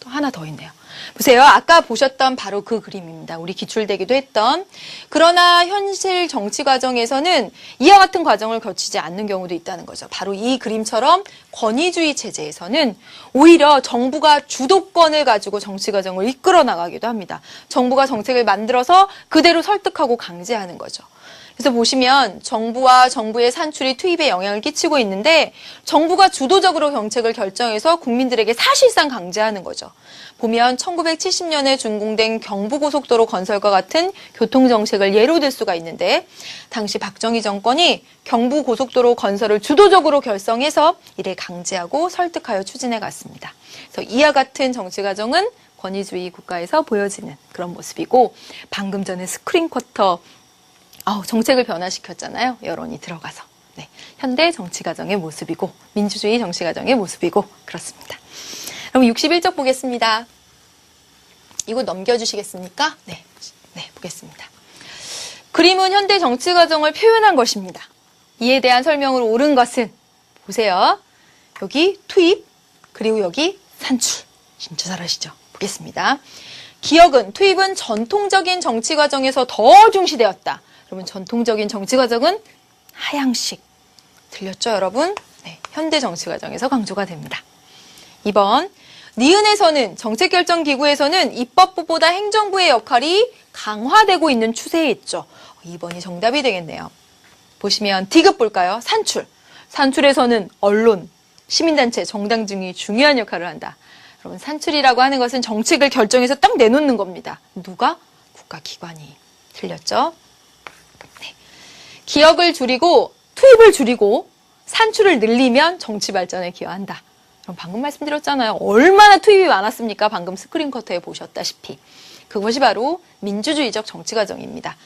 또 하나 더 있네요. 보세요. 아까 보셨던 바로 그 그림입니다. 우리 기출되기도 했던. 그러나 현실 정치 과정에서는 이와 같은 과정을 거치지 않는 경우도 있다는 거죠. 바로 이 그림처럼 권위주의 체제에서는 오히려 정부가 주도권을 가지고 정치 과정을 이끌어 나가기도 합니다. 정부가 정책을 만들어서 그대로 설득하고 강제하는 거죠. 그래서 보시면 정부와 정부의 산출이 투입에 영향을 끼치고 있는데 정부가 주도적으로 정책을 결정해서 국민들에게 사실상 강제하는 거죠. 보면 1970년에 준공된 경부고속도로 건설과 같은 교통정책을 예로 들 수가 있는데 당시 박정희 정권이 경부고속도로 건설을 주도적으로 결성해서 이를 강제하고 설득하여 추진해 갔습니다. 그래서 이와 같은 정치 과정은 권위주의 국가에서 보여지는 그런 모습이고 방금 전에 스크린 쿼터 정책을 변화시켰잖아요. 여론이 들어가서. 네, 현대 정치 과정의 모습이고 민주주의 정치 과정의 모습이고 그렇습니다. 그럼 61쪽 보겠습니다. 이거 넘겨주시겠습니까? 네, 보겠습니다. 그림은 현대 정치 과정을 표현한 것입니다. 이에 대한 설명으로 옳은 것은 보세요. 여기 투입, 그리고 여기 산출. 진짜 잘하시죠? 보겠습니다. 기억은, 투입은 전통적인 정치 과정에서 더 중시되었다. 여러분 전통적인 정치 과정은 하향식. 들렸죠 여러분? 네, 현대 정치 과정에서 강조가 됩니다. 2번, 니은에서는 정책결정기구에서는 입법부보다 행정부의 역할이 강화되고 있는 추세에 있죠. 2번이 정답이 되겠네요. 보시면 D급 볼까요? 산출. 산출에서는 언론, 시민단체, 정당 등이 중요한 역할을 한다. 여러분 산출이라고 하는 것은 정책을 결정해서 딱 내놓는 겁니다. 누가? 국가기관이. 틀렸죠? 네. 기억을 줄이고 투입을 줄이고 산출을 늘리면 정치 발전에 기여한다. 그럼 방금 말씀드렸잖아요. 얼마나 투입이 많았습니까? 방금 스크린 쿼터에 보셨다시피. 그것이 바로 민주주의적 정치 과정입니다.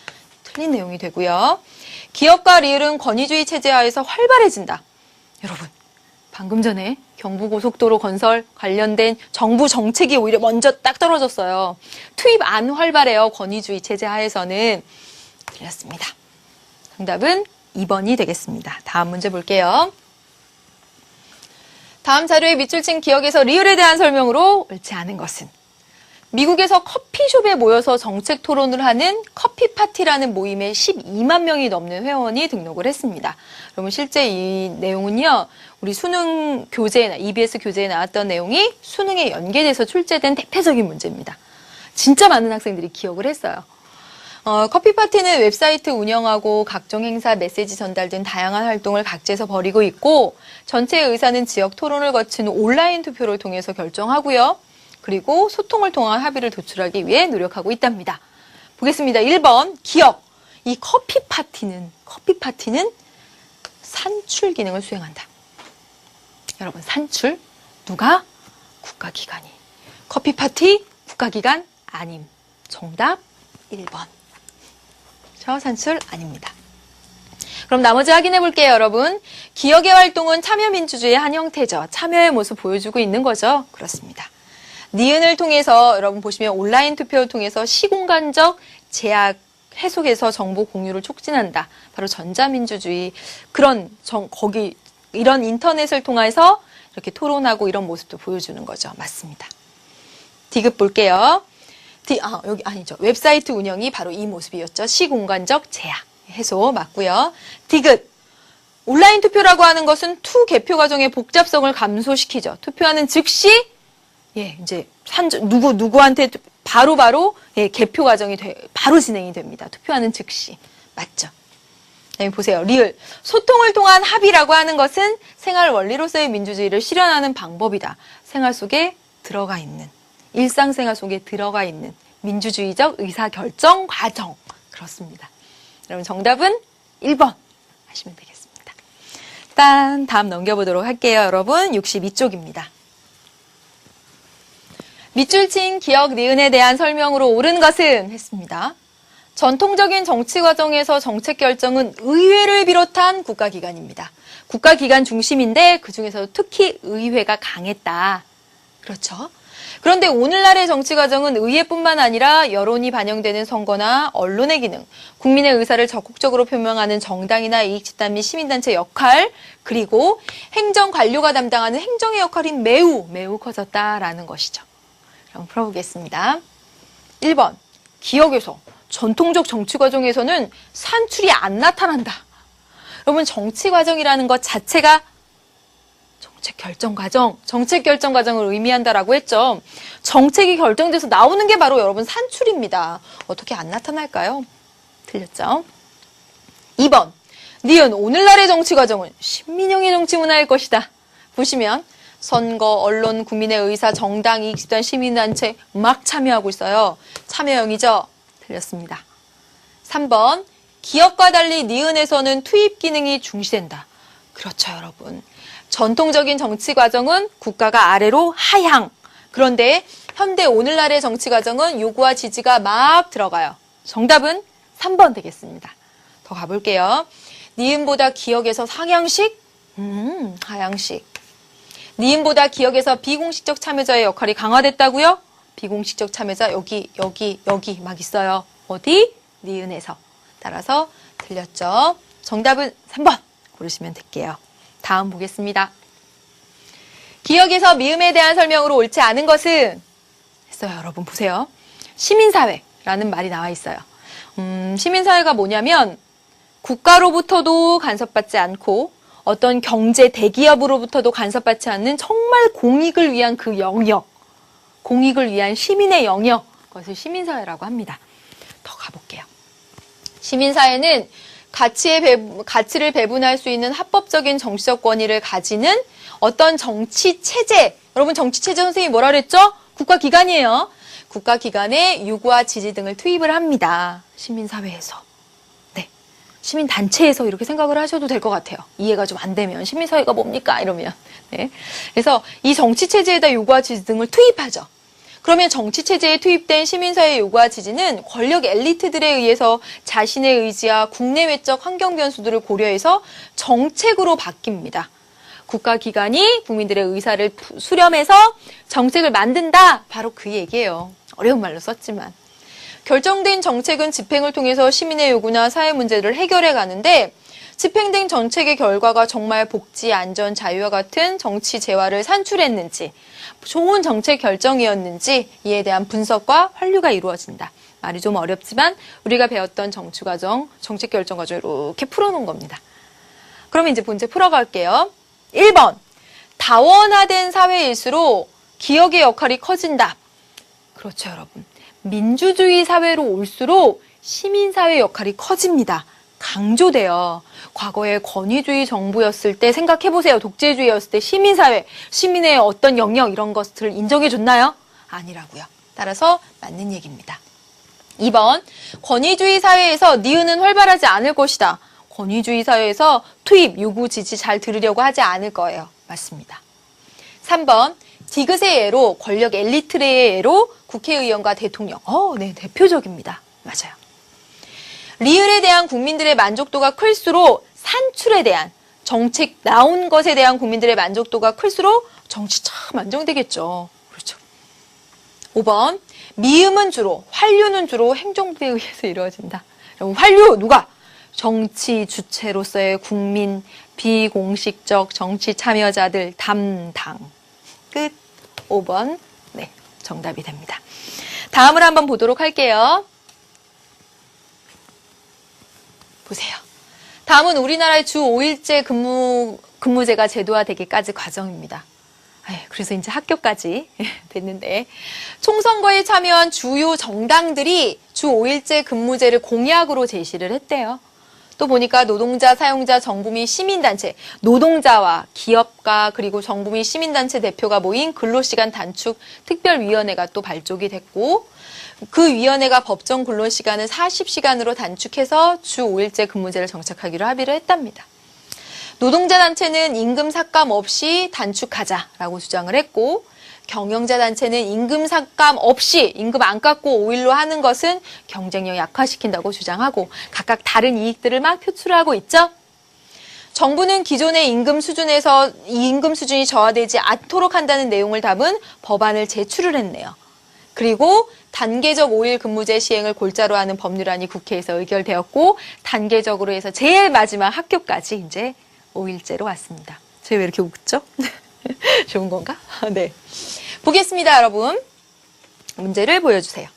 틀린 내용이 되고요. 기업과 리을은 권위주의 체제하에서 활발해진다. 여러분, 방금 전에 경부고속도로 건설 관련된 정부 정책이 오히려 먼저 딱 떨어졌어요. 투입 안 활발해요. 권위주의 체제 하에서는. 틀렸습니다. 정답은 2번이 되겠습니다. 다음 문제 볼게요. 다음 자료의 밑줄 친 기억에서 리을에 대한 설명으로 옳지 않은 것은 미국에서 커피숍에 모여서 정책 토론을 하는 커피파티라는 모임에 12만 명이 넘는 회원이 등록을 했습니다. 여러분 실제 이 내용은요. 우리 수능 교재에, EBS 교재에 나왔던 내용이 수능에 연계돼서 출제된 대표적인 문제입니다. 진짜 많은 학생들이 기억을 했어요. 커피파티는 웹사이트 운영하고 각종 행사, 메시지 전달 등 다양한 활동을 각지에서 벌이고 있고 전체 의사는 지역 토론을 거친 온라인 투표를 통해서 결정하고요. 그리고 소통을 통한 합의를 도출하기 위해 노력하고 있답니다. 보겠습니다. 1번 기억. 이 커피파티는 산출 기능을 수행한다. 여러분 산출 누가? 국가기관이. 커피파티 국가기관 아님. 정답 1번. 저 산출 아닙니다. 그럼 나머지 확인해 볼게요, 여러분. 기억의 활동은 참여민주주의의 한 형태죠. 참여의 모습 보여주고 있는 거죠. 그렇습니다. 니은을 통해서 여러분 보시면 온라인 투표를 통해서 시공간적 제약 해속에서 정보 공유를 촉진한다. 바로 전자민주주의 이런 인터넷을 통해서 이렇게 토론하고 이런 모습도 보여주는 거죠. 맞습니다. 디귿 볼게요. 여기 아니죠. 웹사이트 운영이 바로 이 모습이었죠. 시공간적 제약 해소 맞고요. 디귿. 온라인 투표라고 하는 것은 투 개표 과정의 복잡성을 감소시키죠. 투표하는 즉시 이제 누구한테 바로 개표 과정이 바로 진행이 됩니다. 투표하는 즉시. 맞죠? 네, 보세요. 리을. 소통을 통한 합의라고 하는 것은 생활 원리로서의 민주주의를 실현하는 방법이다. 생활 속에 들어가 있는, 일상생활 속에 들어가 있는 민주주의적 의사결정 과정. 그렇습니다. 여러분 정답은 1번 하시면 되겠습니다. 일단 다음 넘겨보도록 할게요. 여러분 62쪽입니다. 밑줄 친 기억 니은에 대한 설명으로 옳은 것은 했습니다. 전통적인 정치 과정에서 정책 결정은 의회를 비롯한 국가기관입니다. 국가기관 중심인데 그중에서도 특히 의회가 강했다. 그렇죠? 그런데 오늘날의 정치 과정은 의회뿐만 아니라 여론이 반영되는 선거나 언론의 기능, 국민의 의사를 적극적으로 표명하는 정당이나 이익집단 및 시민단체 역할, 그리고 행정 관료가 담당하는 행정의 역할이 매우 커졌다라는 것이죠. 그럼 풀어보겠습니다. 1번, 기억에서 전통적 정치 과정에서는 산출이 안 나타난다. 여러분 정치 과정이라는 것 자체가 정책 결정 과정을 의미한다라고 했죠. 정책이 결정돼서 나오는 게 바로 여러분 산출입니다. 어떻게 안 나타날까요? 틀렸죠? 2번, 니은 오늘날의 정치 과정은 신민영의 정치 문화일 것이다. 보시면 선거, 언론, 국민의 의사, 정당, 이익집단, 시민단체 막 참여하고 있어요. 참여형이죠? 틀렸습니다. 3번, 기억과 달리 니은에서는 투입 기능이 중시된다. 그렇죠, 여러분. 전통적인 정치 과정은 국가가 아래로 하향. 그런데 현대 오늘날의 정치 과정은 요구와 지지가 막 들어가요. 정답은 3번 되겠습니다. 더 가볼게요. 니은보다 기억에서 상향식? 하향식. 니은보다 기억에서 비공식적 참여자의 역할이 강화됐다고요? 비공식적 참여자 여기 막 있어요. 어디? 니은에서. 따라서 틀렸죠. 정답은 3번 고르시면 될게요. 다음 보겠습니다. 기억에서 미음에 대한 설명으로 옳지 않은 것은 했어요. 여러분 보세요. 시민사회라는 말이 나와 있어요. 시민사회가 뭐냐면 국가로부터도 간섭받지 않고 어떤 경제 대기업으로부터도 간섭받지 않는 정말 공익을 위한 그 영역, 공익을 위한 시민의 영역, 그것을 시민사회라고 합니다. 더 가볼게요. 시민사회는 가치를 배분할 수 있는 합법적인 정치적 권위를 가지는 어떤 정치체제, 여러분 정치체제 선생님이 뭐라 그랬죠? 국가기관이에요. 국가기관에 요구와 지지 등을 투입을 합니다. 시민사회에서. 네, 시민단체에서 이렇게 생각을 하셔도 될 것 같아요. 이해가 좀 안 되면 시민사회가 뭡니까? 이러면. 네. 그래서 이 정치체제에다 요구와 지지 등을 투입하죠. 그러면 정치체제에 투입된 시민사회의 요구와 지지는 권력 엘리트들에 의해서 자신의 의지와 국내외적 환경 변수들을 고려해서 정책으로 바뀝니다. 국가기관이 국민들의 의사를 수렴해서 정책을 만든다. 바로 그 얘기예요. 어려운 말로 썼지만. 결정된 정책은 집행을 통해서 시민의 요구나 사회 문제를 해결해 가는데 집행된 정책의 결과가 정말 복지, 안전, 자유와 같은 정치 재화를 산출했는지, 좋은 정책 결정이었는지 이에 대한 분석과 환류가 이루어진다. 말이 좀 어렵지만 우리가 배웠던 정치과정, 정책 결정 과정 이렇게 풀어놓은 겁니다. 그러면 이제 문제 풀어갈게요. 1번, 다원화된 사회일수록 기업의 역할이 커진다. 그렇죠, 여러분. 민주주의 사회로 올수록 시민사회 역할이 커집니다. 강조돼요. 과거에 권위주의 정부였을 때 생각해보세요. 독재주의였을 때 시민사회, 시민의 어떤 영역 이런 것들을 인정해줬나요? 아니라고요. 따라서 맞는 얘기입니다. 2번, 권위주의 사회에서 니은은 활발하지 않을 것이다. 권위주의 사회에서 투입, 요구, 지지 잘 들으려고 하지 않을 거예요. 맞습니다. 3번, 디귿의 예로, 권력 엘리트의 예로 국회의원과 대통령. 네, 대표적입니다. 맞아요. 리을에 대한 국민들의 만족도가 클수록 산출에 대한 정책 나온 것에 대한 국민들의 만족도가 클수록 정치 참 안정되겠죠. 그렇죠. 5번, 미음은 주로, 환류는 주로 행정부에 의해서 이루어진다. 그럼 환류 누가? 정치 주체로서의 국민, 비공식적 정치 참여자들 담당. 끝. 5번. 네, 정답이 됩니다. 다음을 한번 보도록 할게요. 보세요. 다음은 우리나라의 주 5일제 근무제가 제도화되기까지 과정입니다. 그래서 이제 학교까지 됐는데, 총선거에 참여한 주요 정당들이 주 5일제 근무제를 공약으로 제시를 했대요. 또 보니까 노동자, 사용자, 정부 및 시민단체, 노동자와 기업가 그리고 정부 및 시민단체 대표가 모인 근로시간 단축 특별위원회가 또 발족이 됐고, 그 위원회가 법정 근로시간을 40시간으로 단축해서 주 5일제 근무제를 정착하기로 합의를 했답니다. 노동자 단체는 임금 삭감 없이 단축하자라고 주장을 했고, 경영자 단체는 임금 삭감 없이 임금 안 깎고 5일로 하는 것은 경쟁력 약화시킨다고 주장하고, 각각 다른 이익들을 막 표출하고 있죠. 정부는 기존의 임금 수준에서 이 임금 수준이 저하되지 않도록 한다는 내용을 담은 법안을 제출을 했네요. 그리고 단계적 5일 근무제 시행을 골자로 하는 법률안이 국회에서 의결되었고, 단계적으로 해서 제일 마지막 학교까지 이제 5일제로 왔습니다. 저희 왜 이렇게 웃죠? 좋은 건가? 네. 보겠습니다, 여러분. 문제를 보여주세요.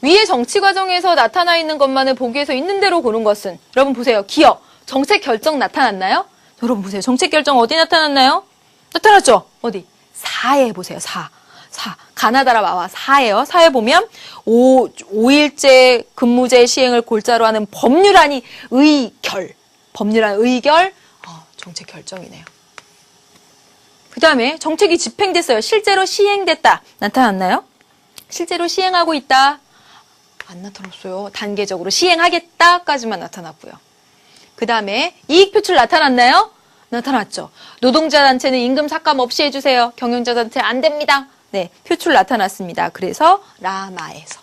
위의 정치 과정에서 나타나 있는 것만을 보기에서 있는 대로 고른 것은, 여러분 보세요. 기업, 정책 결정 나타났나요? 여러분 보세요. 정책 결정 어디 나타났나요? 나타났죠? 어디? 4에 보세요. 4. 가나다라 마와 4예요. 4에 보면 5일제 근무제 시행을 골자로 하는 법률안이 법률안 의결, 정책 결정이네요. 그 다음에 정책이 집행됐어요. 실제로 시행됐다. 나타났나요? 실제로 시행하고 있다. 안 나타났어요. 단계적으로 시행하겠다까지만 나타났고요. 그 다음에 이익 표출 나타났나요? 나타났죠. 노동자 단체는 임금 삭감 없이 해주세요. 경영자 단체 안 됩니다. 네, 표출 나타났습니다. 그래서 라마에서.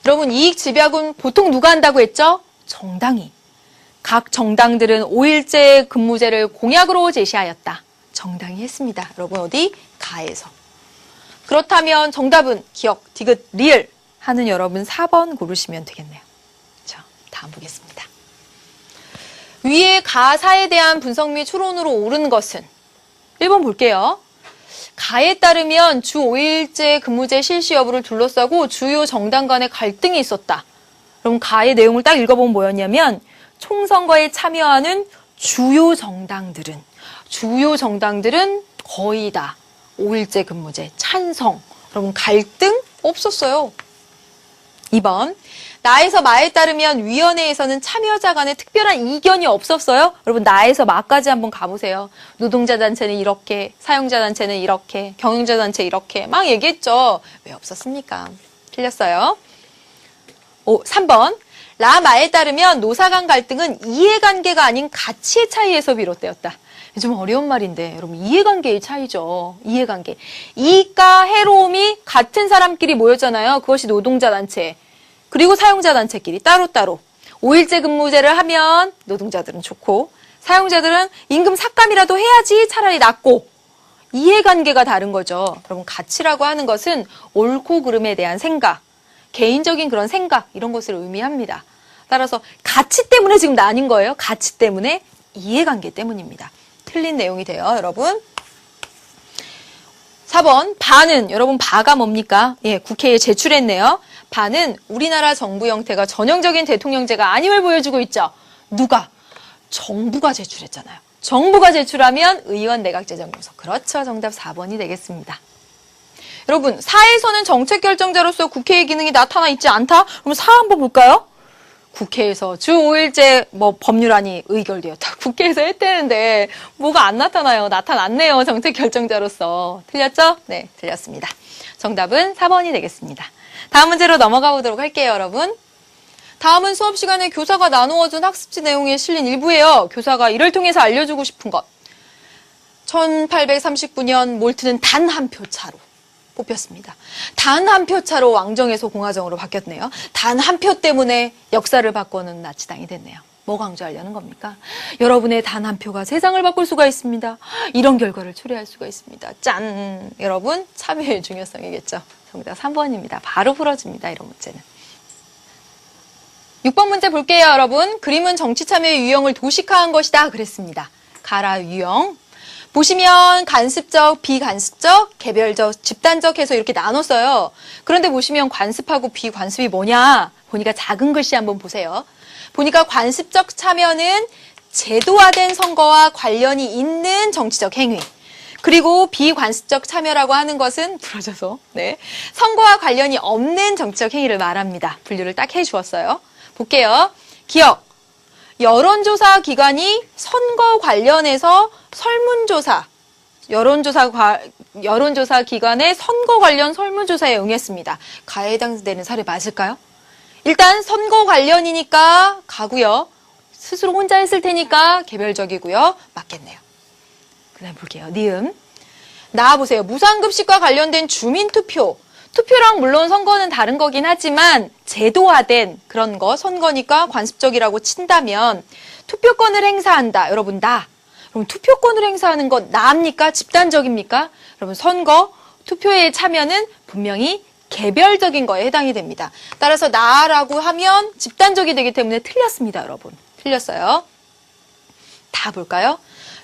여러분, 이익 집약은 보통 누가 한다고 했죠? 정당이. 각 정당들은 5일제 근무제를 공약으로 제시하였다. 정당이 했습니다. 여러분 어디? 가에서. 그렇다면 정답은 기억, 디귿, 리을 하는 여러분 4번 고르시면 되겠네요. 자, 다음 보겠습니다. 위의 가사에 대한 분석 및 추론으로 옳은 것은 1번 볼게요. 가에 따르면 주 5일제 근무제 실시 여부를 둘러싸고 주요 정당 간의 갈등이 있었다. 그럼 가의 내용을 딱 읽어보면 뭐였냐면, 총선거에 참여하는 주요 정당들은 거의 다 5일제 근무제 찬성. 여러분 갈등 없었어요. 2번, 나에서 마에 따르면 위원회에서는 참여자 간에 특별한 이견이 없었어요. 여러분 나에서 마까지 한번 가보세요. 노동자 단체는 이렇게, 사용자 단체는 이렇게, 경영자 단체 이렇게 막 얘기했죠. 왜 없었습니까? 틀렸어요. 3번, 라마에 따르면 노사 간 갈등은 이해관계가 아닌 가치의 차이에서 비롯되었다. 좀 어려운 말인데 여러분 이해관계의 차이죠. 이해관계. 이익과 해로움이 같은 사람끼리 모였잖아요. 그것이 노동자 단체. 그리고 사용자 단체끼리 따로따로. 5일제 근무제를 하면 노동자들은 좋고 사용자들은 임금 삭감이라도 해야지 차라리 낫고. 이해관계가 다른 거죠. 여러분 가치라고 하는 것은 옳고 그름에 대한 생각, 개인적인 그런 생각 이런 것을 의미합니다. 따라서 가치 때문에 지금 나뉜 거예요. 가치 때문에, 이해관계 때문입니다. 틀린 내용이 돼요, 여러분. 4번, 바는, 여러분 바가 뭡니까? 예, 국회에 제출했네요. 바는 우리나라 정부 형태가 전형적인 대통령제가 아님을 보여주고 있죠. 누가? 정부가 제출했잖아요. 정부가 제출하면 의원 내각제정연서. 그렇죠. 정답 4번이 되겠습니다. 여러분, 4에서는 정책결정자로서 국회의 기능이 나타나 있지 않다? 그럼 4 한번 볼까요? 국회에서 주 5일제 법률안이 의결되었다. 국회에서 했대는데 뭐가 안 나타나요? 나타났네요. 정책결정자로서. 틀렸죠? 네, 틀렸습니다. 정답은 4번이 되겠습니다. 다음 문제로 넘어가 보도록 할게요, 여러분. 다음은 수업 시간에 교사가 나누어준 학습지 내용에 실린 일부예요. 교사가 이를 통해서 알려주고 싶은 것. 1839년 몰트는 단 한 표 차로 뽑혔습니다. 단 한 표 차로 왕정에서 공화정으로 바뀌었네요. 단 한 표 때문에 역사를 바꾸는 나치당이 됐네요. 뭐 강조하려는 겁니까? 여러분의 단 한 표가 세상을 바꿀 수가 있습니다. 이런 결과를 초래할 수가 있습니다. 짠! 여러분, 참여의 중요성이겠죠. 정답 3번입니다. 바로 풀어집니다. 이런 문제는. 6번 문제 볼게요, 여러분. 그림은 정치참여의 유형을 도식화한 것이다. 그랬습니다. 가라 유형. 보시면 간습적, 비간습적, 개별적, 집단적 해서 이렇게 나눴어요. 그런데 보시면 관습하고 비관습이 뭐냐? 보니까 작은 글씨 한번 보세요. 보니까 관습적 참여는 제도화된 선거와 관련이 있는 정치적 행위. 그리고 비관습적 참여라고 하는 것은 부러져서 선거와 관련이 없는 정치적 행위를 말합니다. 분류를 딱 해주었어요. 볼게요. 기억. 여론조사 기관이 선거 관련해서 설문조사, 여론조사 기관의 선거 관련 설문조사에 응했습니다. 가해에 해당되는 사례 맞을까요? 일단 선거 관련이니까 가고요. 스스로 혼자 했을 테니까 개별적이고요. 맞겠네요. 그 다음 볼게요. 니은. 나와보세요. 무상급식과 관련된 주민투표. 투표랑 물론 선거는 다른 거긴 하지만 제도화된 그런 거, 선거니까 관습적이라고 친다면 투표권을 행사한다. 여러분, 그럼 투표권을 행사하는 건 나입니까? 집단적입니까? 여러분, 선거, 투표에 참여는 분명히 개별적인 거에 해당이 됩니다. 따라서 나라고 하면 집단적이 되기 때문에 틀렸습니다, 여러분. 틀렸어요. 다 볼까요?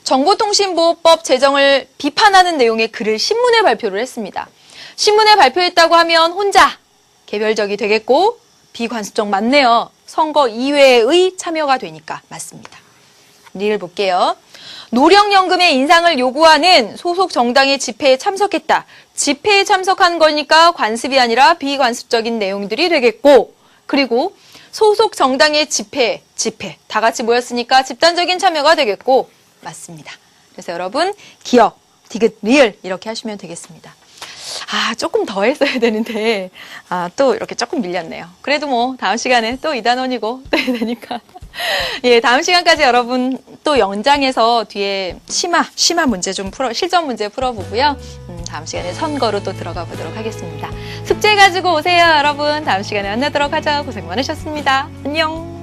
정보통신보호법 제정을 비판하는 내용의 글을 신문에 발표를 했습니다. 신문에 발표했다고 하면 혼자 개별적이 되겠고 비관습적 맞네요. 선거 이외의 참여가 되니까 맞습니다. 리를 볼게요. 노령연금의 인상을 요구하는 소속 정당의 집회에 참석했다. 집회에 참석한 거니까 관습이 아니라 비관습적인 내용들이 되겠고, 그리고 소속 정당의 집회 다 같이 모였으니까 집단적인 참여가 되겠고 맞습니다. 그래서 여러분 기억, 디귿, 리을 이렇게 하시면 되겠습니다. 조금 더 했어야 되는데 또 이렇게 조금 밀렸네요. 그래도 뭐 다음 시간에 또 2단원이고 또 해야 되니까 예, 다음 시간까지 여러분 또 연장해서 뒤에 심화 문제 좀 실전 문제 풀어보고요. 다음 시간에 선거로 또 들어가 보도록 하겠습니다. 숙제 가지고 오세요, 여러분. 다음 시간에 만나도록 하죠. 고생 많으셨습니다. 안녕.